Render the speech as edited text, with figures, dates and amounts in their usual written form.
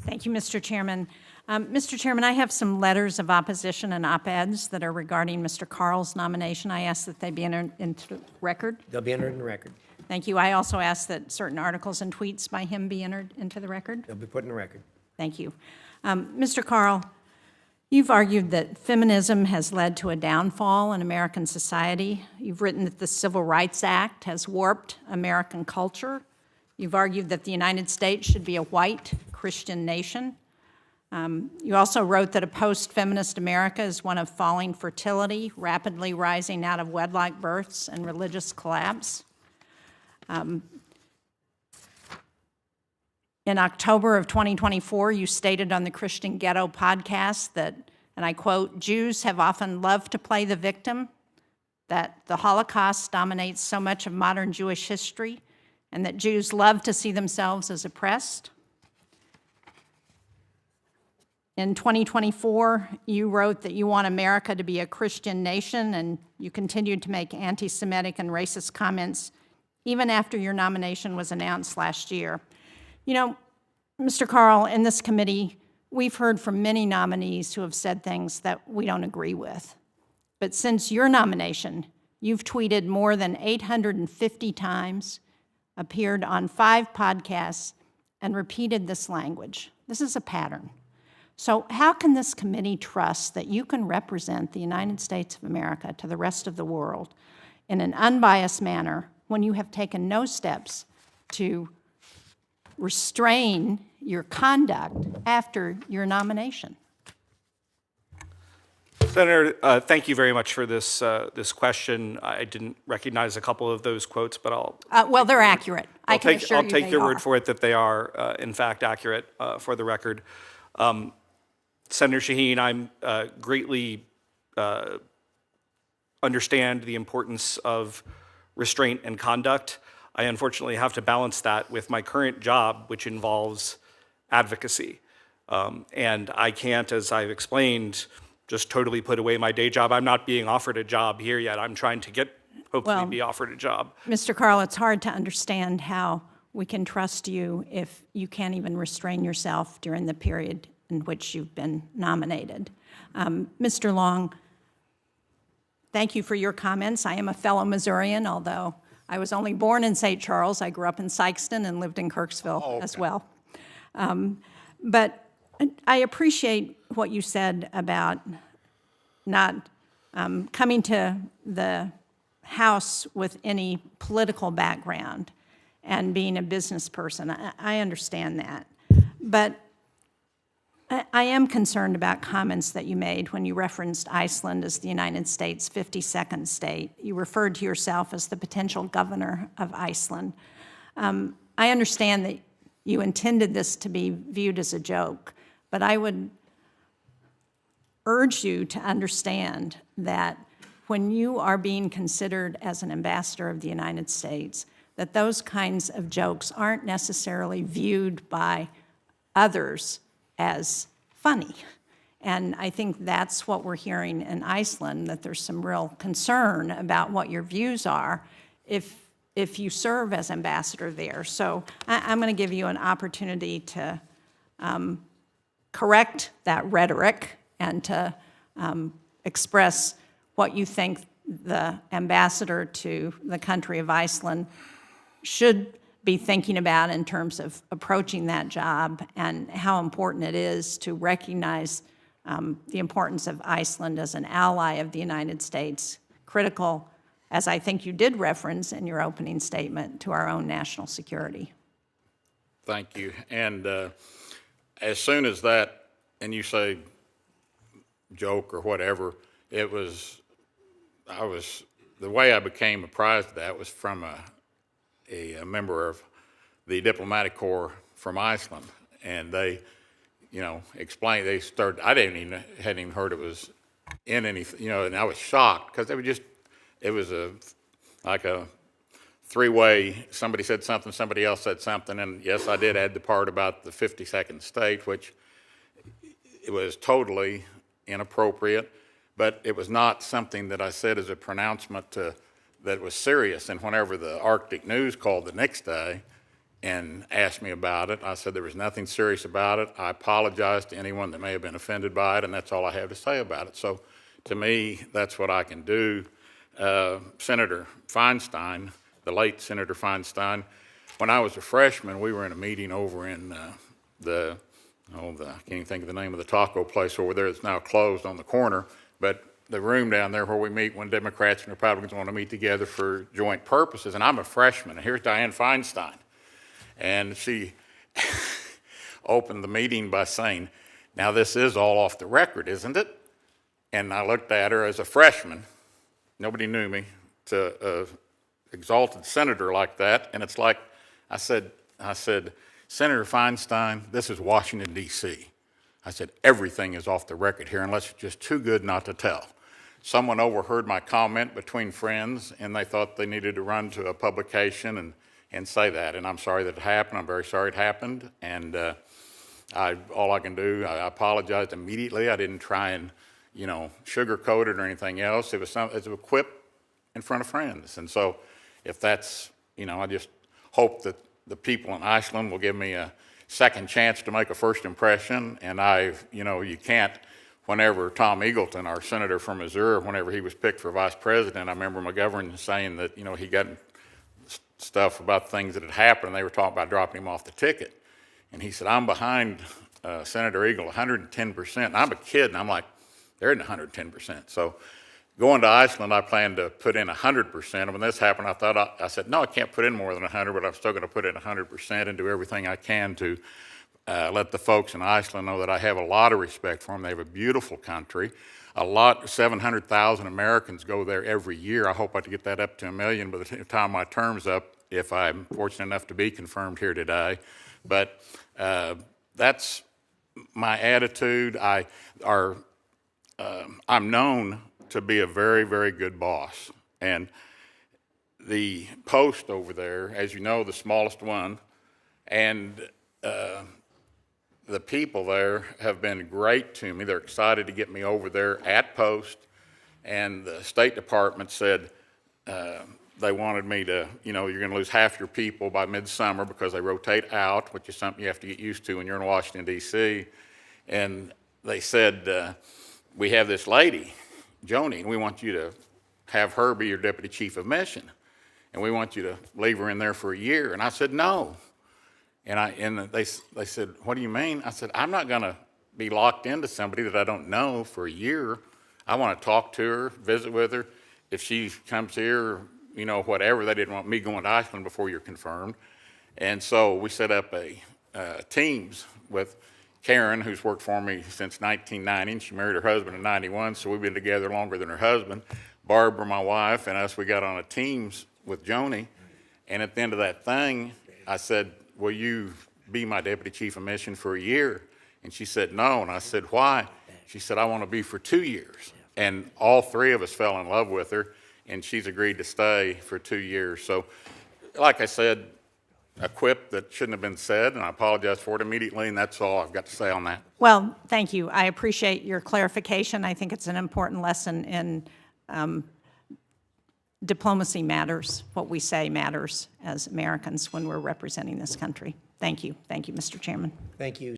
Thank you, Mr. Chairman. Mr. Chairman, I have some letters of opposition and op-eds that are regarding Mr. Carl's nomination. I ask that they be entered into the record. They'll be entered in the record. Thank you. I also ask that certain articles and tweets by him be entered into the record. They'll be put in the record. Thank you. Mr. Carl, you've argued that feminism has led to a downfall in American society. You've written that the Civil Rights Act has warped American culture. You've argued that the United States should be a white Christian nation. You also wrote that a post-feminist America is one of falling fertility, rapidly rising out of wedlock births, and religious collapse. In October of 2024, you stated on the Christian Ghetto podcast that, and I quote, "Jews have often loved to play the victim, that the Holocaust dominates so much of modern Jewish history, and that Jews love to see themselves as oppressed." In 2024, you wrote that you want America to be a Christian nation, and you continued to make anti-Semitic and racist comments even after your nomination was announced last year. You know, Mr. Carl, in this committee, we've heard from many nominees who have said things that we don't agree with. But since your nomination, you've tweeted more than 850 times, appeared on 5 podcasts, and repeated this language. This is a pattern. So how can this committee trust that you can represent the United States of America to the rest of the world in an unbiased manner when you have taken no steps to restrain your conduct after your nomination? Senator, thank you very much for this question. I didn't recognize a couple of those quotes, but I'll... well, they're accurate. I'll take your word for it that they are, in fact, accurate for the record. Senator Shaheen, I'm greatly understand the importance of restraint and conduct. I unfortunately have to balance that with my current job, which involves advocacy. And I can't, as I've explained, just totally put away my day job. I'm not being offered a job here yet. I'm trying to hopefully be offered a job. Mr. Carl, it's hard to understand how we can trust you if you can't even restrain yourself during the period in which you've been nominated. Mr. Long, thank you for your comments. I am a fellow Missourian, although I was only born in St. Charles. I grew up in Sykeston and lived in Kirksville as well. But I appreciate what you said about not coming to the House with any political background and being a business person. I understand that. But I am concerned about comments that you made when you referenced Iceland as the United States' 52nd state. You referred to yourself as the potential governor of Iceland. I understand that you intended this to be viewed as a joke, but I would urge you to understand that when you are being considered as an ambassador of the United States, that those kinds of jokes aren't necessarily viewed by others as funny. And I think that's what we're hearing in Iceland, that there's some real concern about what your views are if you serve as ambassador there. So I'm going to give you an opportunity to correct that rhetoric and to express what you think the ambassador to the country of Iceland should be thinking about in terms of approaching that job and how important it is to recognize the importance of Iceland as an ally of the United States, critical, as I think you did reference in your opening statement, to our own national security. Thank you. And as soon as that, and you say joke or whatever, the way I became apprised of that was from a member of the diplomatic corps from Iceland, and they, explained. They started. I hadn't even heard it was in anything, and I was shocked because it was like a three-way. Somebody said something, somebody else said something, and yes, I did add the part about the 52nd state, which it was totally inappropriate, but it was not something that I said as a pronouncement that was serious. And whenever the Arctic News called the next day, and asked me about it. I said there was nothing serious about it. I apologized to anyone that may have been offended by it, and that's all I have to say about it. So to me, that's what I can do. Senator Feinstein, the late Senator Feinstein, when I was a freshman, we were in a meeting over in I can't even think of the name of the taco place over there that's now closed on the corner, but the room down there where we meet when Democrats and Republicans want to meet together for joint purposes. And I'm a freshman, and here's Jeanne Feinstein. And she opened the meeting by saying, "Now this is all off the record, isn't it?" And I looked at her as a freshman. Nobody knew me, to an exalted senator like that. And it's like, I said, "Senator Feinstein, this is Washington, D.C. I said, everything is off the record here unless it's just too good not to tell." Someone overheard my comment between friends, and they thought they needed to run to a publication and say that. And I'm sorry that it happened. I'm very sorry it happened. And all I can do, I apologized immediately. I didn't try and, sugarcoat it or anything else. It was a quip in front of friends. And so if that's, I just hope that the people in Iceland will give me a second chance to make a first impression. And you can't, whenever Tom Eagleton, our senator from Missouri, whenever he was picked for vice president, I remember McGovern saying that, he got stuff about things that had happened, and they were talking about dropping him off the ticket. And he said, "I'm behind Senator Eagle 110%. And I'm a kid, and I'm like, there isn't 110%. So going to Iceland, I planned to put in 100%. And when this happened, I said, no, I can't put in more than 100, but I'm still going to put in 100% and do everything I can to let the folks in Iceland know that I have a lot of respect for them. They have a beautiful country. 700,000 Americans go there every year. I hope I can get that up to 1 million by the time my term's up, if I'm fortunate enough to be confirmed here today. But that's my attitude. I'm known to be a very, very good boss. And the post over there, as you know, the smallest one, and the people there have been great to me. They're excited to get me over there at post. And the State Department said they wanted me to, you're going to lose half your people by midsummer because they rotate out, which is something you have to get used to when you're in Washington, D.C. And they said, we have this lady, Joni, and we want you to have her be your deputy chief of mission. And we want you to leave her in there for a year. And I said, no. And they said, what do you mean? I said, I'm not going to be locked into somebody that I don't know for a year. I want to talk to her, visit with her. If she comes here, whatever, they didn't want me going to Iceland before you're confirmed. And so we set up a Teams with Karen, who's worked for me since 1990, and she married her husband in 91, so we've been together longer than her husband. Barbara, my wife, and us, we got on a Teams with Joni, and at the end of that thing, I said, will you be my deputy chief of mission for a year? And she said, no, and I said, why? She said, I want to be for 2 years. And all three of us fell in love with her, and she's agreed to stay for 2 years. So, like I said, a quip that shouldn't have been said, and I apologize for it immediately, and that's all I've got to say on that. Well, thank you. I appreciate your clarification. I think it's an important lesson in diplomacy matters. What we say matters as Americans when we're representing this country. Thank you. Thank you, Mr. Chairman. Thank you.